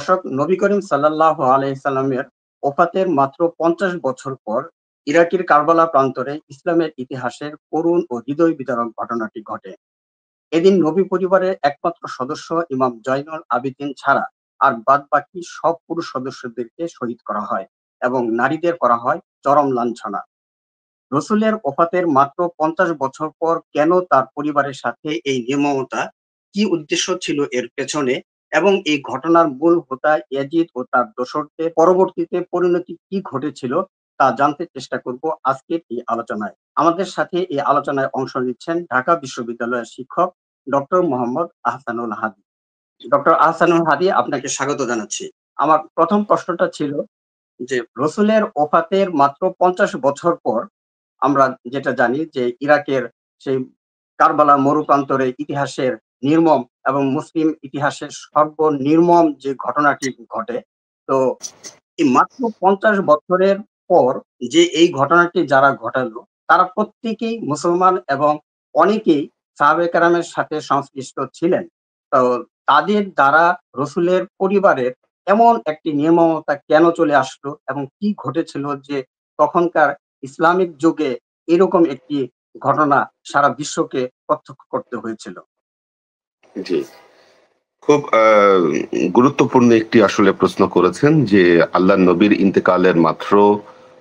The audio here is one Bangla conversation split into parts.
দর্শক, নবী করিম সাল্লাল্লাহু আলাইহি সাল্লামের ওফাতের মাত্র ৫০ বছর পর ইরাকের কারবালা প্রান্তরে ইসলামের ইতিহাসের করুণ ও হৃদয় বিদারক ঘটনাটি ঘটে। এদিন নবী পরিবারের একমাত্র সদস্য ইমাম জয়নুল আবেদিন ছাড়া আর বাদবাকি সব পুরুষ সদস্যদেরকে শহীদ করা হয় এবং নারীদের করা হয় চরম লাঞ্ছনা। রসুলের ওফাতের মাত্র ৫০ বছর পর কেন তার পরিবারের সাথে এই নির্মমতা, কি উদ্দেশ্য ছিল এর পেছনে, এবং এই ঘটনার মূল হোতা ইয়াজিদ ও তার দোসরদের পরবর্তীতে পরিণতি কি ঘটেছিল তা জানতে চেষ্টা করব আজকের এই আলোচনায়। আমাদের সাথে এই আলোচনায় অংশ নিচ্ছেন ঢাকা বিশ্ববিদ্যালয়ের শিক্ষক ডক্টর মোহাম্মদ আহসানুল হাদী। ডক্টর আহসানুল হাদী, আপনাকে স্বাগত জানাচ্ছি। আমার প্রথম প্রশ্নটা ছিল যে রসুলের ওফাতের মাত্র ৫০ বছর পর আমরা যেটা জানি যে ইরাকের সেই কারবালা মরুপ্রান্তরে ইতিহাসের নির্মম এবং মুসলিম ইতিহাসের সর্বনির্মম যে ঘটনাটি ঘটে, তো এই মাত্র ৫০ বছরের পর যে এই ঘটনাটি যারা ঘটালো তারা প্রত্যেকেই মুসলমান এবং অনেকেই সাহাবায়ে কেরামের সাথে সংশ্লিষ্ট ছিলেন। তো তাদের দ্বারা রসুলের পরিবারের এমন একটি নির্মমতা কেন চলে আসলো এবং কি ঘটেছিল যে তখনকার ইসলামিক যুগে এরকম একটি ঘটনা সারা বিশ্বকে প্রত্যক্ষ করতে হয়েছিল? জি, খুব গুরুত্বপূর্ণ একটি আসলে প্রশ্ন করেছেন যে আল্লাহ নবীর ইন্তেকালের মাত্র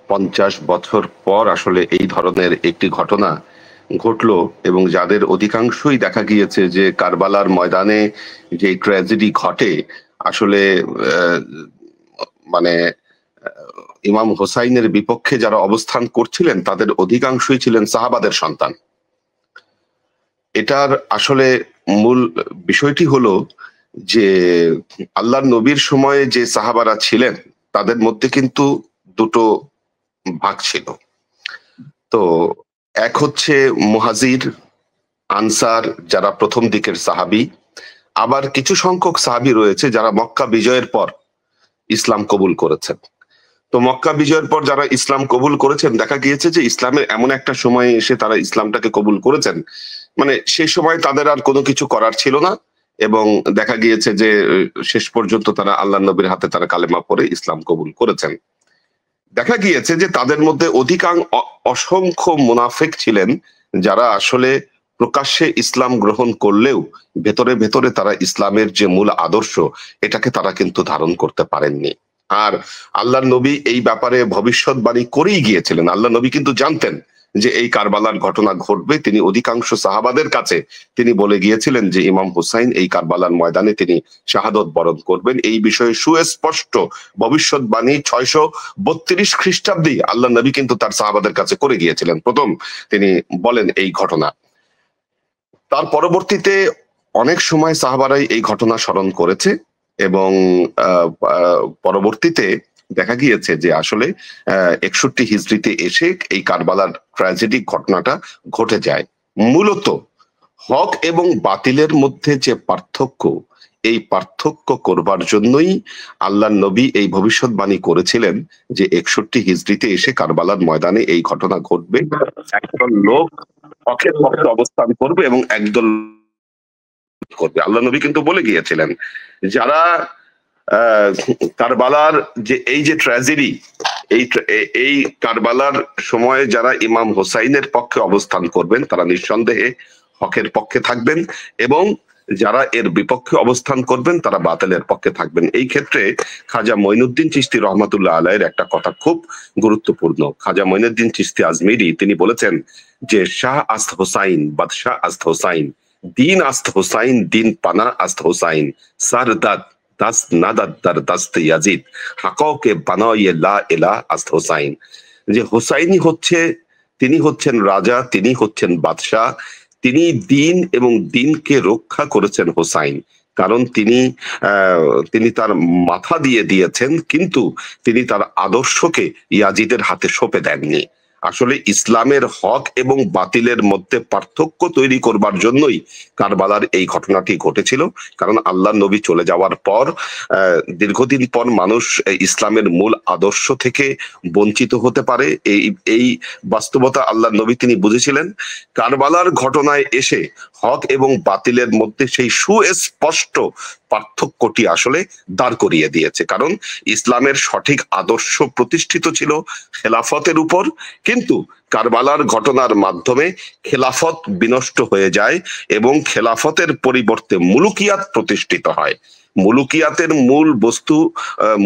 ৫০ বছর পর আসলে এই ধরনের একটি ঘটনা ঘটলো, এবং যাদের অধিকাংশই দেখা গিয়েছে যে কারবালার ময়দানে যে ট্র্যাজেডি ঘটে আসলে মানে ইমাম হোসাইনের বিপক্ষে যারা অবস্থান করছিলেন তাদের অধিকাংশই ছিলেন সাহাবাদের সন্তান। এটার আসলে মূল বিষয়টি হলো যে আল্লাহর নবীর সময়ে যে সাহাবারা ছিলেন তাদের মধ্যে কিন্তু দুটো ভাগ ছিল। তো এক হচ্ছে মুহাজির আনসার, যারা প্রথম দিকের সাহাবী। আবার কিছু সংখ্যক সাহাবী রয়েছে যারা মক্কা বিজয়ের পর ইসলাম কবুল করেছেন। তো মক্কা বিজয়ের পর যারা ইসলাম কবুল করেছেন, দেখা গিয়েছে যে ইসলামের এমন একটা সময়ে এসে তারা ইসলামটাকে কবুল করেছেন, মানে সেই সময় তাদের আর কোনো কিছু করার ছিল না, এবং দেখা গিয়েছে যে শেষ পর্যন্ত তারা আল্লাহ নবীর হাতে তারা কালেমা পড়ে ইসলাম কবুল করেছেন। দেখা গিয়েছে যে তাদের মধ্যে অসংখ্য মুনাফিক ছিলেন যারা আসলে প্রকাশ্যে ইসলাম গ্রহণ করলেও ভেতরে ভেতরে তারা ইসলামের যে মূল আদর্শ এটাকে তারা কিন্তু ধারণ করতে পারেননি। আর আল্লাহর নবী এই ব্যাপারে ভবিষ্যৎবাণী করেই গিয়েছিলেন। আল্লাহ নবী কিন্তু জানতেন যে এই কারবালার ঘটনা ঘটবে। তিনি অধিকাংশ সাহাবাদের কাছে তিনি বলে গিয়েছিলেন যে ইমাম হুসাইন এই কারবালার ময়দানে তিনি শাহাদত বরণ করবেন। এই বিষয়ে সুস্পষ্ট ভবিষ্যৎবাণী ৬৩২ খ্রিস্টাব্দে আল্লাহ নবী কিন্তু তার সাহাবাদের কাছে করে গিয়েছিলেন। প্রথম তিনি বলেন এই ঘটনা। তার পরবর্তীতে অনেক সময় সাহাবারাই এই ঘটনা স্মরণ করেছে, এবং পরবর্তীতে দেখা গিয়েছে যে আসলে ৬১ হিজরিতে এসে এই কারবালার ট্র্যাজেডিক ঘটনাটা ঘটে যায়। মূলত হক এবং বাতিলের মধ্যে যে পার্থক্য, এই পার্থক্য করবার জন্যই আল্লাহ নবী এই ভবিষ্যৎবাণী করেছিলেন যে ৬১ হিজরিতে এসে কারবালার ময়দানে এই ঘটনা ঘটবে। একদল লোক হকের পক্ষে অবস্থান করবে এবং একদল করবে। আল্লাহ নবী কিন্তু বলে গিয়েছিলেন যারা কারবালার যে এই যে ট্র্যাজেডি, এই কারবালার সময়ে যারা ইমাম হোসাইনের পক্ষে অবস্থান করবেন তারা নিঃসন্দেহে হকের পক্ষে থাকবেন, এবং যারা এর বিপক্ষে অবস্থান করবেন তারা বাতিলের পক্ষে থাকবেন। এই ক্ষেত্রে খাজা মঈনুদ্দিন চিশতি রহমাতুল্লাহ আলাইহির একটা কথা খুব গুরুত্বপূর্ণ। খাজা মঈনুদ্দিন চিশতি আজমিরি তিনি বলেছেন যে শাহ আস্ত হোসাইন বাদশাহ আস্ত হোসাইন, দিন আস্ত হোসাইন দিন পানা আস্ত হোসাইন, সারদাদ দাস নাদাদ দার দাস্ত ইয়াজিদ, হাকাওকে বানায়ে লা ইলাহ আস্ত হোসাইন। যে হোসাইনি হচ্ছে, তিনি হচ্ছেন রাজা, তিনি হচ্ছেন বাদশাহ, তিনি দিন এবং দিনকে রক্ষা করেছেন হোসাইন, কারণ তিনি তার মাথা দিয়ে দিয়েছেন কিন্তু তিনি তার আদর্শকে ইয়াজিদের হাতে সঁপে দেননি। আসলে ইসলামের হক এবং বাতিলের মধ্যে পার্থক্য তৈরি করবার জন্যই কারবালার এই ঘটনাটি ঘটেছিল। কারণ আল্লাহ নবী চলে যাওয়ার পর দীর্ঘদিন পর মানুষ ইসলামের মূল আদর্শ থেকে বঞ্চিত হতে পারে, এই বাস্তবতা আল্লাহ নবী তিনি বুঝেছিলেন। কারবালার ঘটনায় এসে হক এবং বাতিলের মধ্যে সেই সুস্পষ্ট পার্থক্যটি আসলে দাঁড় করিয়ে দিয়েছে। কারণ ইসলামের সঠিক আদর্শ প্রতিষ্ঠিত ছিল খেলাফতের উপর, কিন্তু কারবালার ঘটনার মাধ্যমে খেলাফত বিনষ্ট হয়ে যায় এবং খেলাফতের পরিবর্তে মুলুকিয়াত প্রতিষ্ঠিত হয়। মুলুকিয়াতের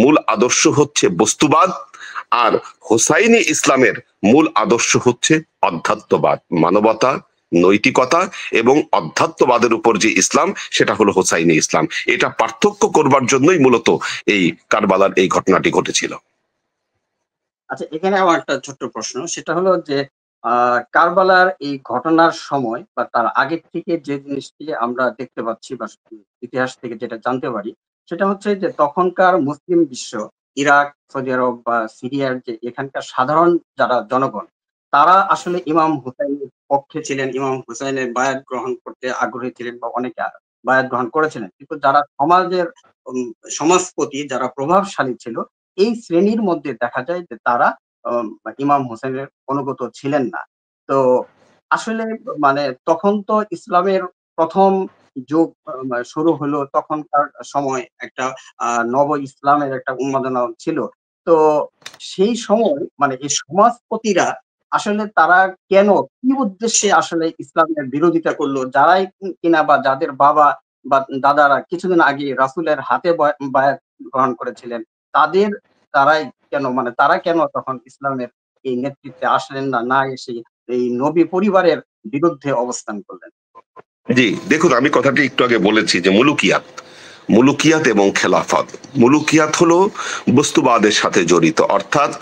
মূল আদর্শ হচ্ছে বস্তুবাদ, আর হোসাইনি ইসলামের মূল আদর্শ হচ্ছে অধ্যাত্মবাদ, মানবতা, নৈতিকতা এবং অধ্যাত্মবাদের উপর যে ইসলাম, সেটা হলো হোসাইনি ইসলাম। এটা পার্থক্য করবার জন্যই মূলত এই কারবালার এই ঘটনাটি ঘটেছিল। আচ্ছা, এখানে আমার একটা ছোট্ট প্রশ্ন, সেটা হলো যে কারবালার এই ঘটনার সময় বা তার আগের থেকে যে জিনিসটি আমরা দেখতে পাচ্ছি বা ইতিহাস থেকে যেটা জানতে পারি, সেটা হচ্ছে যে তখনকার মুসলিম বিশ্ব, ইরাক, সৌদি আরব বা সিরিয়ার যে এখানকার সাধারণ যারা জনগণ, তারা আসলে ইমাম হুসাইনের পক্ষে ছিলেন, ইমাম হুসাইনের বায়াত গ্রহণ করতে আগ্রহী ছিলেন বা অনেকে বায়াত গ্রহণ করেছিলেন। কিন্তু যারা সমাজের সমাজপতি, যারা প্রভাবশালী ছিল, এই শ্রেণীর মধ্যে দেখা যায় যে তারা ইমাম হোসেনের অনুগত ছিলেন না। তো আসলে মানে তখন তো ইসলামের ১ম যুগ শুরু হলো, তখনকার সময় একটা নব ইসলামের একটা উন্মাদনা ছিল। তো সেই সময় মানে এই সমাজপতিরা আসলে তারা কেন, কি উদ্দেশ্যে আসলে ইসলামের বিরোধিতা করলো? যারাই কিনা বা যাদের বাবা বা দাদারা কিছুদিন আগে রাসূলের হাতে বায়াত গ্রহণ করেছিলেন, তাদের তারাই কেন মানে তারা কেন তখন ইসলামের এই নেতৃত্বে আসলেন না, না এসে এই নবী পরিবারের বিরুদ্ধে অবস্থান করলেন? জি, দেখুন, আমি কথাটি একটু আগে বলেছি যে মুলুকিয়াত এবং খেলাফত। মুলুকিয়াত হলো বস্তুবাদের সাথে জড়িত, অর্থাৎ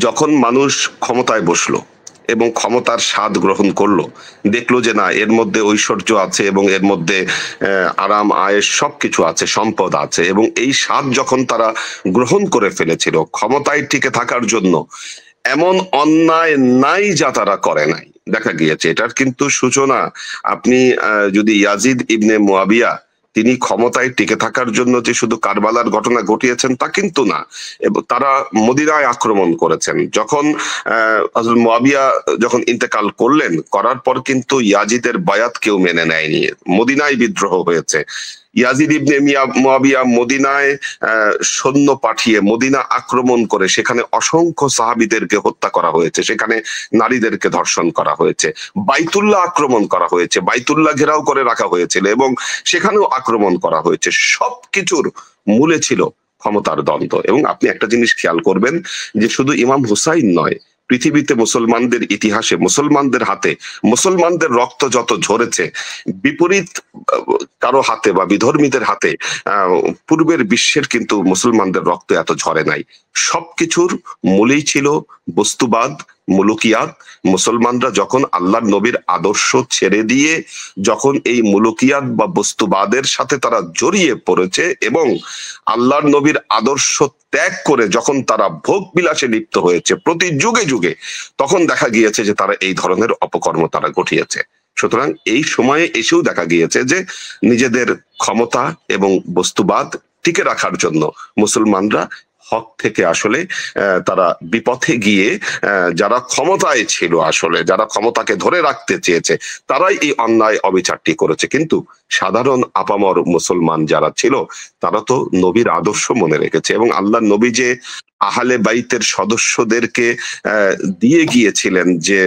যখন মানুষ ক্ষমতায় বসলো এবং ক্ষমতার স্বাদ গ্রহণ করলো, দেখলো যে না, এর মধ্যে ঐশ্বর্য আছে এবং এর মধ্যে আরাম আয়েশ সবকিছু আছে, সম্পদ আছে, এবং এই স্বাদ যখন তারা গ্রহণ করে ফেলেছিল ক্ষমতায় টিকে থাকার জন্য, এমন অন্যায় নাই যা তারা করে নাই। দেখা গিয়েছে এটার কিন্তু সূচনা, আপনি যদি ইয়াজিদ ইবনে মুয়াবিয়া, তিনি ক্ষমতায় টিকে থাকার জন্য যে শুধু কারবালার ঘটনা ঘটিয়েছেন তা কিন্তু না, এবং তারা মদিনায় আক্রমণ করেছেন। যখন হযরত মুয়াবিয়া যখন ইন্তেকাল করলেন, করার পর কিন্তু ইয়াজিদের বায়াত কেউ মেনে নেয়নি, মদিনায় বিদ্রোহ হয়েছে। ইয়াজিদ ইবনে মুয়াবিয়া মদিনায় সৈন্য পাঠিয়ে মদিনা আক্রমণ করে সেখানে অসংখ্য সাহাবীদেরকে হত্যা করা হয়েছে, সেখানে নারীদেরকে ধর্ষণ করা হয়েছে, বাইতুল্লাহ আক্রমণ করা হয়েছে, বাইতুল্লাহ ঘেরাও করে রাখা হয়েছিল এবং সেখানেও আক্রমণ করা হয়েছে। সবকিছুর মূলে ছিল ক্ষমতার দ্বন্দ্ব। এবং আপনি একটা জিনিস খেয়াল করবেন যে শুধু ইমাম হুসাইন নয়, পৃথিবীতে মুসলমানদের ইতিহাসে মুসলমানদের হাতে মুসলমানদের রক্ত যত ঝরেছে, বিপরীত কারো হাতে বা বিধর্মীদের হাতে পূর্বের বিশ্বের কিন্তু মুসলমানদের রক্ত এত ঝরে নাই। সবকিছুর মূলেই ছিল বস্তুবাদ, মুলুকিয়াত। মুসলমানরা যখন আল্লাহর নবীর আদর্শ ছেড়ে দিয়ে যখন এই মুলুকিয়াত বা বস্তুবাদের সাথে তারা জড়িয়ে পড়েছে এবং আল্লাহর নবীর আদর্শ ত্যাগ করে যখন তারা ভোগ বিলাসে লিপ্ত হয়েছে প্রতি যুগে যুগে, তখন দেখা গিয়েছে যে তারা এই ধরনের অপকর্ম তারা ঘটিয়েছে। সুতরাং এই সময়ে এসেও দেখা গিয়েছে যে নিজেদের ক্ষমতা এবং বস্তুবাদ টিকে রাখার জন্য মুসলমানরা হক থেকে আসলে তারা বিপথে গিয়ে যারা ক্ষমতায় ছিল, আসলে যারা ক্ষমতাকে ধরে রাখতে চেয়েছে, তারাই এই অন্যায় অবিচারটি করেছে। কিন্তু সাধারণ আপামর মুসলমান যারা ছিল, তারা তো নবীর আদর্শ মনে রেখেছে এবং আল্লাহ নবী যে আহলে বাইতের সদস্যদেরকে দিয়ে গিয়েছিলেন যে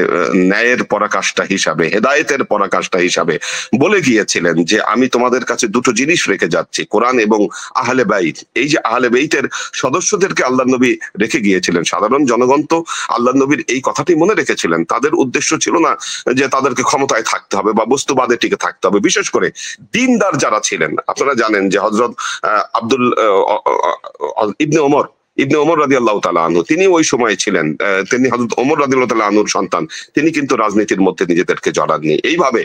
ন্যায়ের পরাকাষ্ঠা হিসাবে, হেদায়েতের পরাকাষ্ঠা হিসাবে, বলে গিয়েছিলেন যে আমি তোমাদের কাছে দুটো জিনিস রেখে যাচ্ছি, কোরআন এবং আহলে বাইত। এই যে আহলে বাইতের সদস্যদেরকে আল্লাহ নবী রেখে গিয়েছিলেন, সাধারণ জনগণ তো আল্লাহ নবীর এই কথাটি মনে রেখেছিলেন। তাদের উদ্দেশ্য ছিল না যে তাদেরকে ক্ষমতায় থাকতে হবে বা বস্তুবাদে টিকে থাকতে হবে। বিশেষ করে দিনদার যারা ছিলেন, আপনারা জানেন যে হযরত ইবনে ওমর রাদিয়াল্লাহু তাআলা আনহু, তিনি ওই সময় ছিলেন, তিনি হযরত ওমর রাদিয়াল্লাহু তাআলা আনহুর সন্তান, তিনি কিন্তু রাজনীতির মধ্যে নিজেদেরকে জড়াননি। এইভাবে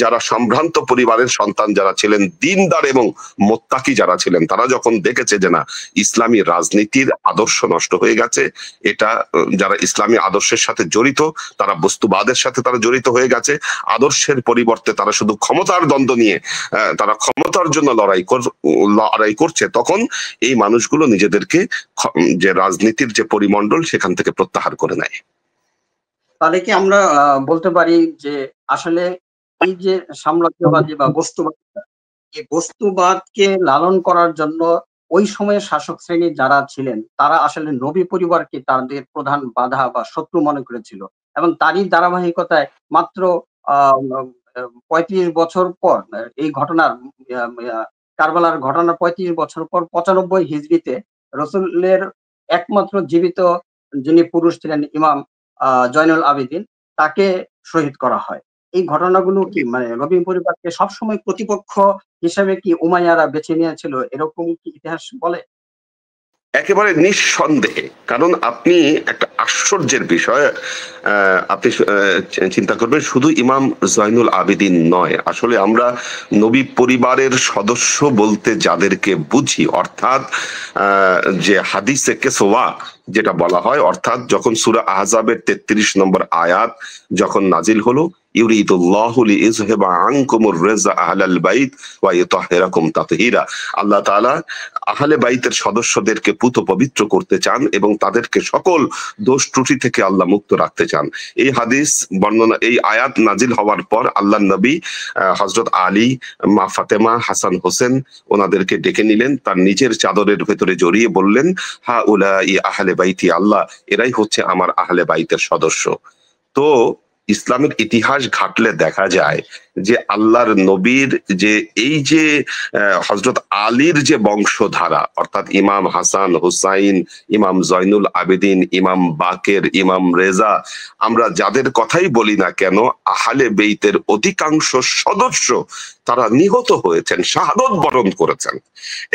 যারা সম্ভ্রান্ত পরিবারের সন্তান যারা ছিলেন, দিনদার এবং মোত্তাকি যারা ছিলেন, তারা যখন দেখেছে যে না, ইসলামী রাজনীতির আদর্শ নষ্ট হয়ে গেছে, এটা যারা ইসলামী আদর্শের সাথে জড়িত, তারা বস্তুবাদের সাথে তারা জড়িত হয়ে গেছে, আদর্শের পরিবর্তে তারা শুধু ক্ষমতার দ্বন্দ্ব নিয়ে তারা ক্ষমতার জন্য লড়াই করছে, তখন এই মানুষগুলো নিজেদেরকে যে রাজনীতির যে পরিমণ্ডল সেখান থেকে প্রত্যাহার করে নেয়। তাহলে কি আমরা বলতে পারি যে আসলে এই যে সাম্রাজ্যবাদী বা বস্তুবাদ এই বস্তুবাদকে লালন করার জন্য ওই সময়ের শাসক শ্রেণী যারা ছিলেন তারা আসলে নবী পরিবারকে তাদের প্রধান বাধা বা শত্রু মনে করেছিল এবং তারই ধারাবাহিকতায় মাত্র ৩৫ বছর পর এই ঘটনার কারবালার ঘটনার ৩৫ বছর পর ৯৫ হিজরিতে রসুলের একমাত্র জীবিত যিনি পুরুষ ছিলেন ইমাম জয়নুল আবেদিন তাকে শহীদ করা হয়। এই ঘটনাগুলো কি মানে নবী পরিবারকে সবসময় প্রতিপক্ষ হিসেবে কি উমাইয়ারা বেছে নিয়েছিল এরকম কি ইতিহাস বলে? একেবারে নিঃসন্দেহে, কারণ আপনি একটা আশ্চর্যের বিষয় আপনি চিন্তা করবেন, শুধু ইমাম জয়নুল আবেদিন নয়, আসলে আমরা নবী পরিবারের সদস্য বলতে যাদেরকে বুঝি, অর্থাৎ যে হাদিসে কেসওয়া যেটা বলা হয়, অর্থাৎ যখন সূরা আহজাবের 33 নম্বর আয়াত যখন নাজিল হলো, ইউরিদুল্লাহু লিইযহিবা আনকুমুর রিজা আহলাল বাইত ওয়া ইউতাহহিরাকুম তাতহীরা, আল্লাহ তাআলা আহলে বাইতের সদস্যদেরকে পুত পবিত্র করতে চান এবং তাদেরকে সকল দোষ ত্রুটি থেকে আল্লাহ মুক্ত রাখতে চান। এই হাদিস বর্ণনা, এই আয়াত নাজিল হওয়ার পর আল্লাহ নবী হযরত আলী, মা ফাতেমা, হাসান হোসেন ওনাদেরকে ডেকে নিলেন, তার নিজের চাদরের ভেতরে জড়িয়ে বললেন, হা উলাই আহলে বাইতি, আল্লাহ এরাই হচ্ছে আমার আহলে বাইতের সদস্য। তো ইসলামের ইতিহাস ঘাটলে দেখা যায় যে আল্লাহর নবীর যে এই যে হযরত আলীর যে বংশধারা, অর্থাৎ ইমাম হাসান, হুসাইন, ইমাম জয়নুল আবেদিন, ইমাম বাকের, ইমাম রেজা, আমরা যাদের কথাই বলি না কেন, আহলে বেইতের অধিকাংশ সদস্য তারা নিহত হয়েছেন, শাহাদত বরণ করেছেন।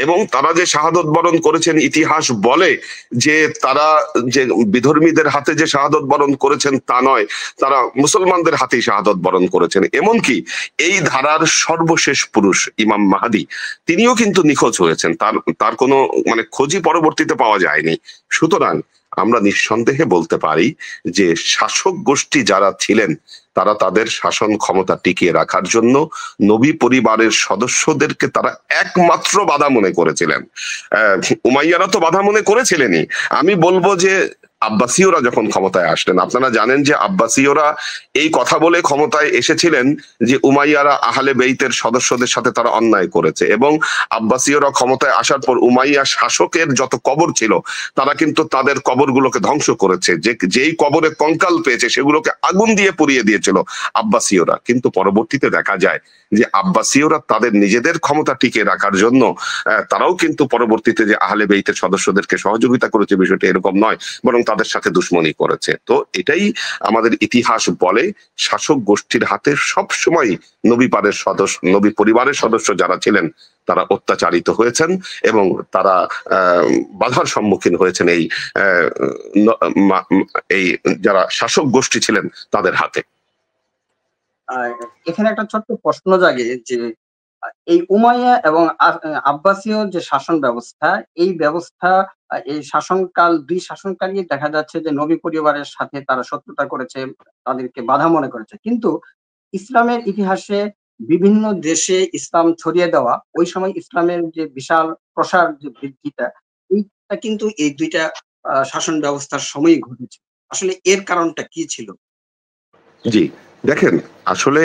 এবং তারা যে শাহাদত বরণ করেছেন, ইতিহাস বলে যে তারা যে বিধর্মীদের হাতে যে শাহাদত বরণ করেছেন তা নয়, তারা মুসলমানদের হাতেই শাহাদত বরণ করেছেন। এমনকি এই ধারার সর্বশেষ পুরুষ ইমাম মাহদী, তিনিও কিন্তু নিখোঁজ হয়েছেন, তার কোনো মানে খোঁজই পরবর্তীতে পাওয়া যায়নি। সুতরাং আমরা নিঃসন্দেহে বলতে পারি যে শাসক গোষ্ঠী যারা ছিলেন তারা তাদের শাসন ক্ষমতা টিকিয়ে রাখার জন্য নবী পরিবারের সদস্যদেরকে তারা একমাত্র বাধা মনে করেছিলেন। উমাইয়ারা তো বাধা মনে করেছিলেনই, আমি বলবো যে আব্বাসীয়রা যখন ক্ষমতায় আসলেন, আপনারা জানেন যে আব্বাসীয়রা এই কথা বলে ক্ষমতায় এসেছিলেন যে উমাইয়ারা আহলে বেইতের সদস্যদের সাথে তারা অন্যায় করেছে, এবং আব্বাসীয়রা ক্ষমতায় আসার পর উমাইয়া শাসকের যত কবর ছিল তারা কিন্তু তাদের কবরগুলোকে ধ্বংস করেছে, যেই কবরে কঙ্কাল পেয়েছে সেগুলোকে আগুন দিয়ে পুড়িয়ে দিয়েছিল আব্বাসীয়রা। কিন্তু পরবর্তীতে দেখা যায় যে আব্বাসীয়রা তাদের নিজেদের ক্ষমতা টিকিয়ে রাখার জন্য তারাও কিন্তু পরবর্তীতে যে আহলে বেইতের সদস্যদেরকে সহযোগিতা করেছে, বিষয়টা এরকম নয়, বরং তাদের সাথে দুশ্মনী করেছে। তো এটাই আমাদের ইতিহাস বলে, শাসক গোষ্ঠীর হাতে সবসময় নবী পরিবারের সদস্য যারা ছিলেন তারা অত্যাচারিত হয়েছেন এবং তারা বাধার সম্মুখীন হয়েছেন এই যারা শাসক গোষ্ঠী ছিলেন তাদের হাতে। এখানে একটা ছোট্ট প্রশ্ন জাগে যে এই উমাইয়া এবং আব্বাসীয় যে শাসন ব্যবস্থা, এই ব্যবস্থা এই শাসনকাল, দুই শাসনকালই দেখা যাচ্ছে যে নবী পরিবারের সাথে তারা শত্রুতা করেছে, তাদেরকে বাধা মনে করেছে। কিন্তু ইসলামের ইতিহাসে বিভিন্ন দেশে ইসলাম ছড়িয়ে দেওয়া, ওই সময় ইসলামের যে বিশাল প্রসার যে বৃদ্ধিটা, এইটা কিন্তু এই দুইটা শাসন ব্যবস্থার সময়ই ঘটেছে। আসলে এর কারণটা কি ছিল? জি, দেখেন, আসলে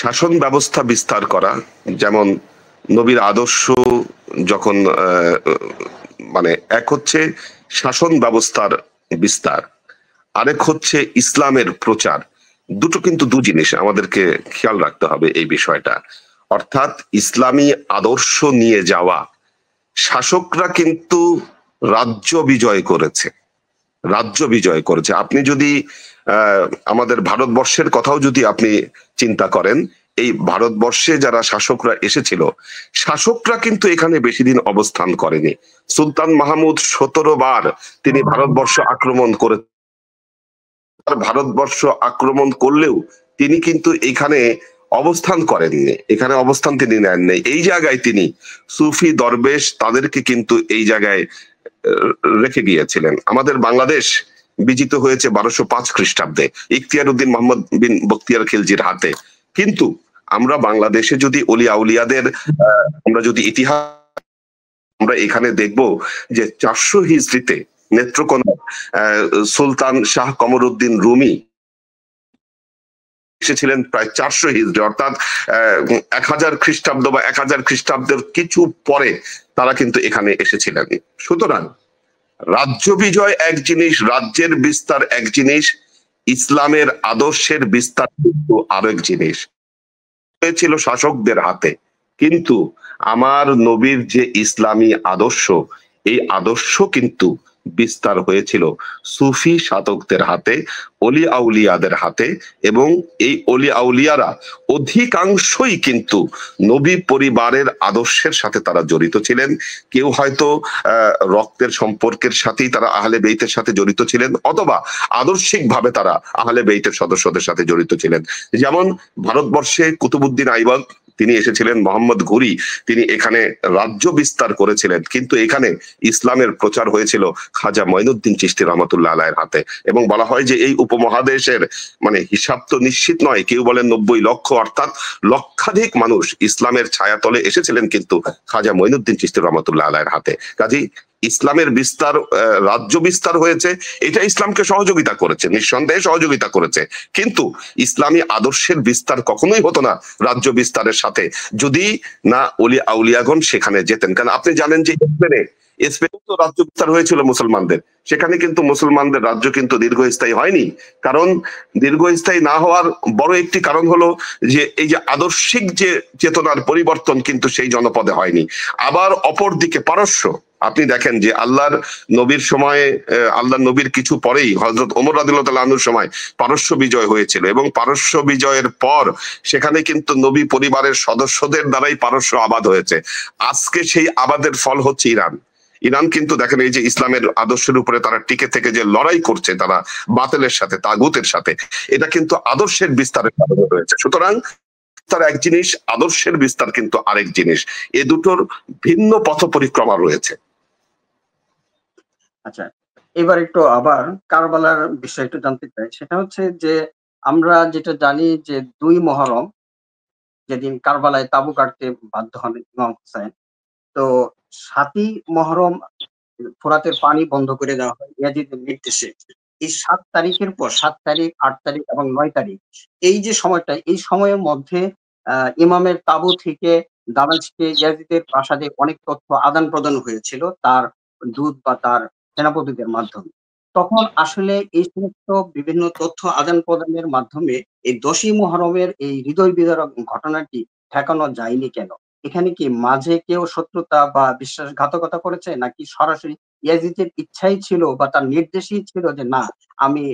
শাসন ব্যবস্থা বিস্তার করা, যেমন নবীর আদর্শ যখন মানে এক হচ্ছে শাসন ব্যবস্থার বিস্তার, আরেক হচ্ছে ইসলামের প্রচার, দুটো কিন্তু দু জিনিস, আমাদেরকে খেয়াল রাখতে হবে এই বিষয়টা। অর্থাৎ ইসলামী আদর্শ নিয়ে যাওয়া, শাসকরা কিন্তু রাজ্য বিজয় করেছে, আপনি যদি আমাদের ভারতবর্ষের কথাও যদি আপনি চিন্তা করেন, এই ভারতবর্ষে যারা শাসকরা এসেছিল, শাসকরা কিন্তু এখানে বেশি দিন অবস্থান করেনি। সুলতান মাহমুদ 17 বার তিনি ভারতবর্ষ আক্রমণ করে, ভারতবর্ষ আক্রমণ করলেও তিনি কিন্তু এখানে অবস্থান করেননি, এখানে অবস্থান তিনি নেননি। এই জায়গায় তিনি সুফি দরবেশ তাদেরকে কিন্তু এই জায়গায় রেখে গিয়েছিলেন। আমাদের বাংলাদেশ বিজিত হয়েছে 1205 খ্রিস্টাব্দে ইখতিয়ার উদ্দিন মোহাম্মদ বিন বখতিয়ার খিলজির হাতে। কিন্তু আমরা বাংলাদেশে যদি অলিয়া উলিয়াদের আমরা যদি ইতিহাস, আমরা এখানে দেখব যে 400 হিজরিতে নেত্রকোনা সুলতান শাহ কমরউদ্দিন রুমি এসেছিলেন প্রায় 400 হিজরি, অর্থাৎ 1000 খ্রিস্টাব্দ বা 1000 খ্রিস্টাব্দের কিছু পরে তারা কিন্তু এখানে এসেছিলেন। সুতরাং রাজ্য বিজয় এক জিনিস, রাজ্যের বিস্তার এক জিনিস, ইসলামের আদর্শের বিস্তার কিন্তু আরেক জিনিস। হয়েছিল শাসকদের হাতে, কিন্তু আমার নবীর যে ইসলামী আদর্শ, এই আদর্শ কিন্তু বিস্তার হয়েছিল সুফি সাধকদের হাতে, অলি আউলিয়াদের হাতে। এবং এই অলি আউলিয়ারা অধিকাংশই কিন্তু নবী পরিবারের আদর্শের সাথে তারা জড়িত ছিলেন। কেউ হয়তো রক্তের সম্পর্কের সাথেই তারা আহলে বেইতের সাথে জড়িত ছিলেন, অথবা আদর্শিক ভাবে তারা আহলে বেইতের সদস্যদের সাথে জড়িত ছিলেন। যেমন ভারতবর্ষে কুতুবউদ্দিন আইবক তিনি এসেছিলেন, মোহাম্মদ ঘুরি তিনি এখানে রাজ্য বিস্তার করেছিলেন, কিন্তু এখানে ইসলামের প্রচার হয়েছিল খাজা মঈনুদ্দিন চিশতি রহমাতুল্লাহ আলাইহির হাতে। এবং বলা হয় যে এই উপমহাদেশের মানে হিসাব তো নিশ্চিত নয়, কেউ বলেন 90 লক্ষ, অর্থাৎ লক্ষাধিক মানুষ ইসলামের ছায়াতলে এসেছিলেন কিন্তু খাজা মঈনুদ্দিন চিশতি রহমাতুল্লাহ আলাইহির হাতে। কাজেই ইসলামের বিস্তার, রাজ্য বিস্তার হয়েছে, এটা ইসলামকে সহযোগিতা করেছে, নিঃসন্দেহে সহযোগিতা করেছে। কিন্তু ইসলামী আদর্শের বিস্তার কখনোই হতো না রাজ্য বিস্তারের সাথে, যদি না অলি আউলিয়াগণ সেখানে যেতেন। কারণ আপনি জানেন যে স্পেনে তো রাজ্য বিস্তার হয়েছিল মুসলমানদের, সেখানে কিন্তু মুসলমানদের রাজ্য কিন্তু দীর্ঘস্থায়ী হয়নি। কারণ দীর্ঘস্থায়ী না হওয়ার বড় একটি কারণ হলো যে এই যে আদর্শিক যে চেতনার পরিবর্তন কিন্তু সেই জনপদে হয়নি। আবার অপর দিকে পারস্য, আপনি দেখেন যে আল্লাহর নবীর সময়ে, আল্লাহর নবীর কিছু পরেই হযরত ওমর রাদিয়াল্লাহু তাআলা আনহুর সময় পারস্য বিজয় হয়েছিল, এবং পারস্য বিজয়ের পর সেখানে কিন্তু নবী পরিবারের সদস্যদের দ্বারাই পারস্য আবাদ হয়েছে। আজকে সেই আবাদের ফল হচ্ছে ইরান। ইরান কিন্তু দেখেন এই যে ইসলামের আদর্শের উপরে তারা টিকে থেকে যে লড়াই করছে তারা বাতিলের সাথে, তাগুতের সাথে, এটা কিন্তু আদর্শের বিস্তারের কারণে হয়েছে। সুতরাং তার এক জিনিস, আদর্শের বিস্তার কিন্তু আরেক জিনিস, এ দুটোর ভিন্ন পথ পরিক্রমা রয়েছে। আচ্ছা, এবার একটু আবার কারবালার বিষয় একটু জানতে চাই। সেটা হচ্ছে যে আমরা যেটা জানি যে 2 মুহররম যেদিন কারবালায় তাঁবু গাড়তে বাধ্য হন ইমাম হুসাইন, তো 7ই মুহররম ফোরাতের পানি বন্ধ করে দেওয়া হয় ইয়াজিদের নির্দেশে। এই 7 তারিখের পর 7 তারিখ, 8 তারিখ এবং 9 তারিখ, এই যে সময়টা, এই সময়ের মধ্যে ইমামের তাঁবু থেকে দামেস্কে ইয়াজিদের প্রাসাদে অনেক তথ্য আদান-প্রদান হয়েছিল তার দূত বা তার সেনাপতিদের মাধ্যমে। তখন আসলে এই সমস্ত বিভিন্ন তথ্য আদান-প্রদানের মাধ্যমে এই 10ই মুহররমের এই হৃদয় বিদারক ঘটনাটি ঠেকানো যায়নি কেন? এখানে কি মাঝে কেউ শত্রুতা বা বিশ্বাসঘাতকতা করেছে, নাকি সরাসরি ইয়াজিদের ইচ্ছাই ছিল বা তার নির্দেশই ছিল যে না, আমি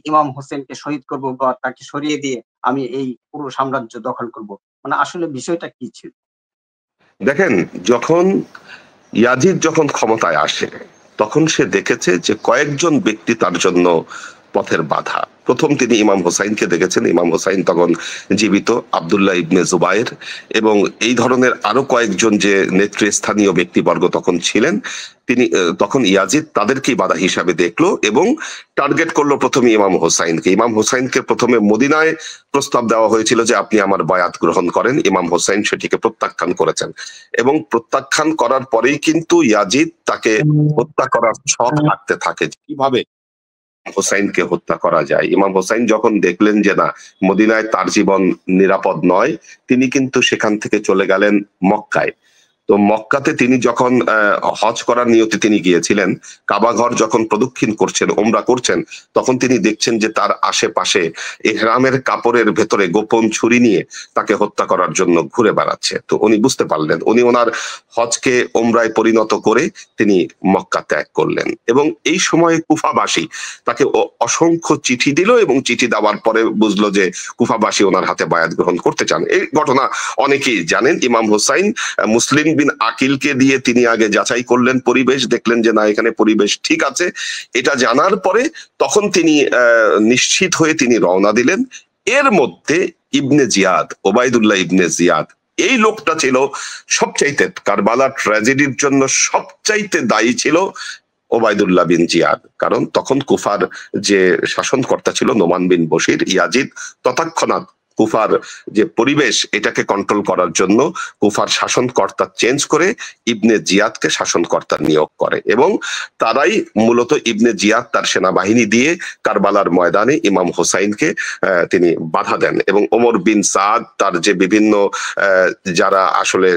ইমাম হোসেনকে শহীদ করব বা তাকে সরিয়ে দিয়ে আমি এই পুরো সাম্রাজ্য দখল করব? মানে আসলে বিষয়টা কি ছিল? দেখেন, যখন ইয়াজিদ যখন ক্ষমতায় আসে তখন সে দেখেছে যে কয়েকজন ব্যক্তি তার জন্য পথের বাধা। প্রথম তিনি ইমাম হোসাইনকে দেখেছেন, ইমাম হোসাইন তখন জীবিত, আব্দুল্লাহ ইবনে জুবায়ের এবং এই ধরনের আরো কয়েকজন যে নেতৃস্থানীয় ব্যক্তিবর্গ তখন ছিলেন, তিনি তখন ইয়াজিদ তাদেরকেই বাধা হিসাবে দেখলো এবং টার্গেট করলো প্রথমে ইমাম হোসাইনকে। ইমাম হোসাইনকে প্রথমে মদিনায় প্রস্তাব দেওয়া হয়েছিল যে আপনি আমার বায়াত গ্রহণ করেন, ইমাম হোসাইন সেটিকে প্রত্যাখ্যান করেছেন, এবং প্রত্যাখ্যান করার পরেই কিন্তু ইয়াজিদ তাকে হত্যা করার ছক আঁকতে থাকে, কিভাবে হোসাইনকে হত্যা করা যায়। ইমাম হোসাইন যখন দেখলেন যে না, মদিনায় তার জীবন নিরাপদ নয়, তিনি কিন্তু সেখান থেকে চলে গেলেন মক্কায়। তো মক্কাতে তিনি যখন হজ করার নিয়তে তিনি গিয়েছিলেন, কাবা ঘর যখন প্রদক্ষিণ করছেন, ওমরা করছেন, তখন তিনি দেখছেন যে তার আশেপাশে ইহরামের কাপড়ের ভেতরে গোপন ছুরি নিয়ে তাকে হত্যা করার জন্য ঘুরে বেড়াচ্ছে। তো উনি বুঝতে পারলেন, উনি ওনার হজকে ওমরায় পরিণত করে তিনি মক্কা ত্যাগ করলেন। এবং এই সময়ে কুফাবাসী তাকে অসংখ্য চিঠি দিল, এবং চিঠি দেওয়ার পরে বুঝলো যে কুফাবাসী ওনার হাতে বায়াত গ্রহণ করতে চান। এই ঘটনা অনেকেই জানেন। ইমাম হোসাইন মুসলিম বিন আকিলকে দিয়ে তিনি আগে যাচাই করলেন পরিবেশ, দেখলেন যে না, এখানে পরিবেশ ঠিক আছে। এটা জানার পরে তখন তিনি নিশ্চিত হয়ে তিনি রওনা দিলেন। এর মধ্যে ইবনে জিয়াদ, ওবায়দুল্লাহ ইবনে জিয়াদ, এই লোকটা ছিল সবচাইতে, কারবালা ট্র্যাজেডির জন্য সবচাইতে দায়ী ছিল ওবায়দুল্লাহ বিন জিয়াদ। কারণ তখন কুফার যে শাসনকর্তা ছিল নোমান বিন বশির, ইয়াজিদ তৎক্ষণাৎ কুফার যে পরিবেশ এটাকে কন্ট্রোল করার জন্য কুফার শাসনকর্তা চেঞ্জ করে ইবনে জিয়াদকে শাসনকর্তা নিয়োগ করে, এবং তারাই মূলত ইবনে জিয়াদ তার সেনাবাহিনী দিয়ে কারবালার ময়দানে ইমাম হোসাইনকে তিনি বাধা দেন। এবং ওমর বিন সাদ তার যে বিভিন্ন যারা আসলে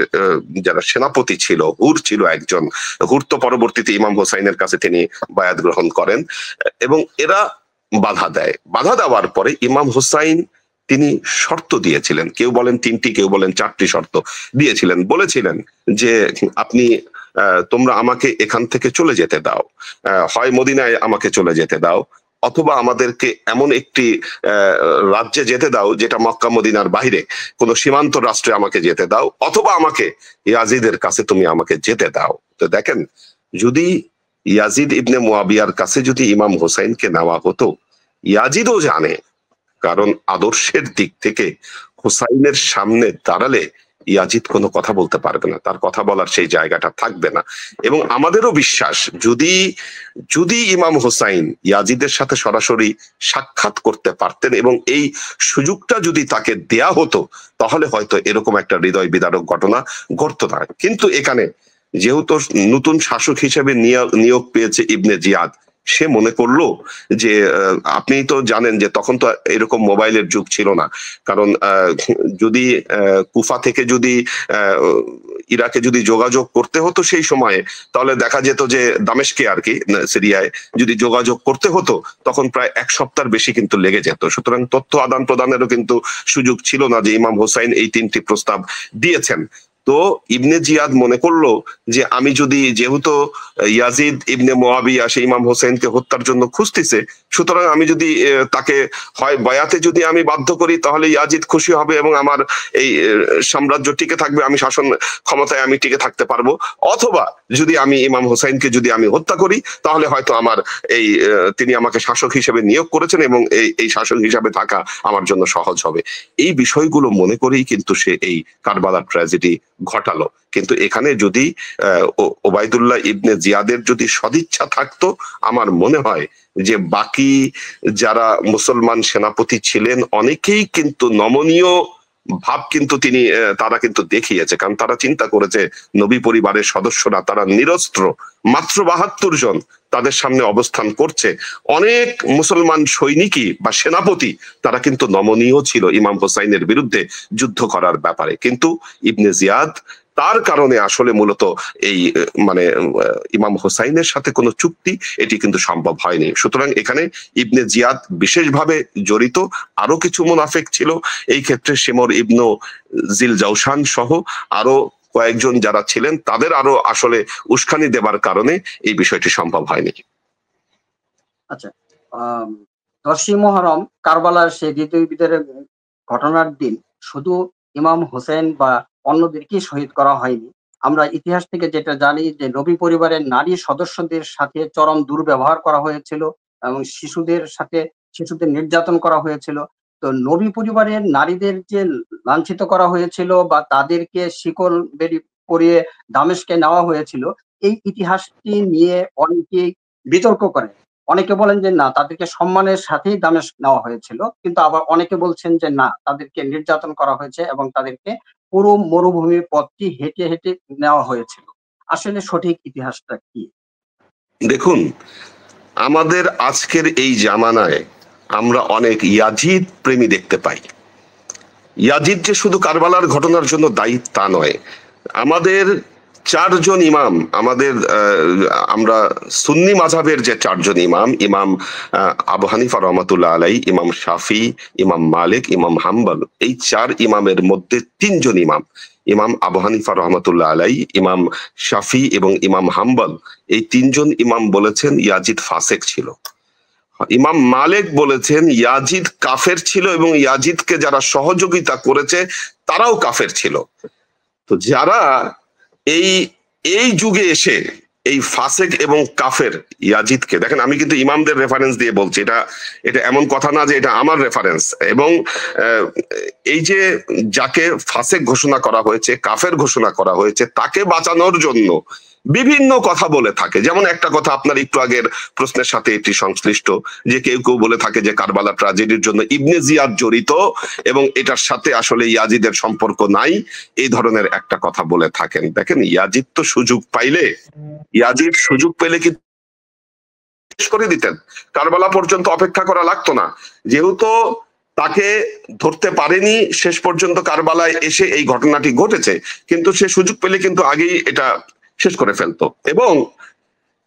যারা সেনাপতি ছিল, হুর ছিল একজন, হুর তো পরবর্তীতে ইমাম হোসাইনের কাছে তিনি বায়াত গ্রহণ করেন, এবং এরা বাধা দেয়। বাধা দেওয়ার পরে ইমাম হোসাইন তিনি শর্ত দিয়েছিলেন, কেউ বলেন 3টি, কেউ বলেন 4টি শর্ত দিয়েছিলেন। বলেছিলেন যে আপনি তোমরা আমাকে এখান থেকে চলে যেতে দাও, হয় মদিনায় আমাকে চলে যেতে দাও, অথবা আমাদেরকে এমন একটি রাজ্যে যেতে দাও যেটা মক্কা মদিনার বাইরে, কোন সীমান্ত রাষ্ট্রে আমাকে যেতে দাও, অথবা আমাকে ইয়াজিদের কাছে তুমি আমাকে যেতে দাও। তো দেখেন, যদি ইয়াজিদ ইবনে মুয়াবিয়ার কাছে যদি ইমাম হোসাইনকে নেওয়া হতো, ইয়াজিদও জানে, কারণ আদর্শের দিক থেকে হোসাইনের সামনে দাঁড়ালে ইয়াজিদ কোনো কথা বলতে পারবে না, তার কথা বলার সেই জায়গাটা থাকবে না। এবং আমাদেরও বিশ্বাস, যদি ইমাম হোসাইন ইয়াজিদের সাথে সরাসরি সাক্ষাৎ করতে পারতেন এবং এই সুযোগটা যদি তাকে দেয়া হতো, তাহলে হয়তো এরকম একটা হৃদয় বিদারক ঘটনা ঘটতো না। কিন্তু এখানে যেহেতু নতুন শাসক হিসেবে নিয়োগ পেয়েছে ইবনে জিয়াদ, সে মনে করলো যে আপনি তো জানেন যে তখন তো এরকম মোবাইলের যুগ ছিল না, কারণ যদি কুফা থেকে যদি ইরাকে যদি যোগাযোগ করতে হতো সেই সময়ে, তাহলে দেখা যেত যে দামেস্কে আর কি সিরিয়ায় যদি যোগাযোগ করতে হতো তখন প্রায় 1 সপ্তাহের বেশি কিন্তু লেগে যেত। সুতরাং তথ্য আদান প্রদানেরও কিন্তু সুযোগ ছিল না যে ইমাম হোসাইন এই 3টি প্রস্তাব দিয়েছেন। তো ইবনে জিয়াদ মনে করলো যে আমি যদি, যেহেতু ইয়াজিদ ইবনে মুয়াবিয়া সে ইমাম হোসেনকে হত্যার জন্য খুঁজতেছে, সুতরাং আমি যদি তাকে হয় বয়াতে যদি আমি বাধ্য করি, তাহলে ইয়াজিদ খুশি হবে এবং আমার এই সাম্রাজ্য টিকে থাকবে, আমি শাসন ক্ষমতায় আমি টিকে থাকতে পারবো, অথবা যদি আমি ইমাম হোসেনকে যদি আমি হত্যা করি, তাহলে হয়তো আমার এই তিনি আমাকে শাসক হিসেবে নিয়োগ করেছেন এবং এই শাসক হিসেবে থাকা আমার জন্য সহজ হবে। এই বিষয়গুলো মনে করেই কিন্তু সে এই কারবালার ট্র্যাজেডি ঘটালো। কিন্তু এখানে যদি ওবায়দুল্লাহ ইবনে জিয়াদের যদি সদিচ্ছা থাকতো, আমার মনে হয় যে বাকি যারা মুসলমান সেনাপতি ছিলেন অনেকেই কিন্তু নমনীয় ভাব কিন্তু তারা কিন্তু দেখিয়েছে, কারণ তারা চিন্তা করেছে নবী পরিবারের সদস্যরা তারা নিরস্ত্র, মাত্র 72 জন তাদের সামনে অবস্থান করছে। অনেক মুসলমান সৈনিকই বা সেনাপতি তারা কিন্তু নমনীয় ছিল ইমাম হোসাইনের বিরুদ্ধে যুদ্ধ করার ব্যাপারে। কিন্তু ইবনে জিয়াদ তার কারণে আসলে মূলত এই ইমাম হোসাইনের সাথে কোনো চুক্তি এটি কিন্তু সম্ভব হয়নি। সুতরাং এখানে ইবনে জিয়াদ বিশেষভাবে জড়িত, আরো কিছু মুনাফিক ছিল এই ক্ষেত্রে, শিমর ইবনু জিল জাওশান সহ আরো কয়েকজন যারা ছিলেন, তাদের আরো আসলে উস্কানি দেবার কারণে এই বিষয়টি সম্ভব হয়নি। আচ্ছা, 10ই মুহররম কারবালার সেই হৃদয় বিদারক ঘটনার দিন শুধু ইমাম হোসেন বা অন্যদেরকে শহীদ করা হয়নি। আমরা ইতিহাস থেকে যেটা জানি যে নবী পরিবারের নারী সদস্যদের সাথে চরম দুর্ব্যবহার করা হয়েছিল এবং শিশুদের নির্যাতন করা হয়েছিল। তো নবী পরিবারের নারীদের যে লাঞ্ছিত করা হয়েছিল বা তাদেরকে শিকল বেড়ি পরিয়ে দামেস্কে নেওয়া হয়েছিল, এই ইতিহাসটি নিয়ে অনেকেই বিতর্ক করে। অনেকে বলেন যে না, তাদেরকে সম্মানের সাথেই দামেস্ক নেওয়া হয়েছিল, কিন্তু আবার অনেকে বলছেন যে না, তাদেরকে নির্যাতন করা হয়েছে এবং তাদেরকে পুরো মরুভূমির পথটি হেঁটে হেঁটে নেওয়া হয়েছিল। আসলে সঠিক ইতিহাসটা কি? দেখুন, আমাদের আজকের এই জামানায় আমরা অনেক ইয়াজিদ প্রেমী দেখতে পাই। ইয়াজিদ যে শুধু কারবালার ঘটনার জন্য দায়ী তা নয়, আমাদের 4 জন ইমাম, আমরা সুন্নি মাযহাবের যে 4 জন ইমাম, ইমাম আবু হানিফা রহমাতুল্লাহ আলাইহি, ইমাম শাফি, ইমাম মালিক, ইমাম হাম্বল, এই 4 ইমামের মধ্যে 3 জন ইমাম, ইমাম আবু হানিফা রহমাতুল্লাহ আলাইহি, ইমাম শাফি এবং ইমাম হাম্বল, এই 3 জন ইমাম বলেছেন ইয়াজিদ ফাসেক ছিল। ইমাম মালিক বলেছেন ইয়াজিদ কাফের ছিল এবং ইয়াজিদকে যারা সহযোগিতা করেছে তারাও কাফের ছিল। তো যারা এই যুগে এসে এই ফাসেক এবং কাফের ইয়াজিদকে, দেখেন আমি কিন্তু ইমামদের রেফারেন্স দিয়ে বলছি, এটা এমন কথা না যে এটা আমার রেফারেন্স, এবং এই যে যাকে ফাসেক ঘোষণা করা হয়েছে, কাফের ঘোষণা করা হয়েছে, তাকে বাঁচানোর জন্য বিভিন্ন কথা বলে থাকে। যেমন একটা কথা আপনার একটু আগের প্রশ্নের সাথে এটি সংশ্লিষ্ট, যে কেউ কেউ বলে থাকে যে কারবালা ট্র্যাজেডির জন্য ইবনে জিয়াদ জড়িত এবং এটার সাথে আসলে ইয়াজিদের সম্পর্ক নাই, এই ধরনের একটা কথা বলে থাকেন। দেখেন, ইয়াজিদ তো সুযোগ পেলে কি শেষ করে দিতেন, কারবালা পর্যন্ত অপেক্ষা করা লাগতো না। যেহেতু তাকে ধরতে পারেনি শেষ পর্যন্ত কারবালায় এসে এই ঘটনাটি ঘটেছে, কিন্তু সে সুযোগ পেলে কিন্তু আগেই এটা শেষ করে ফেলতো। এবং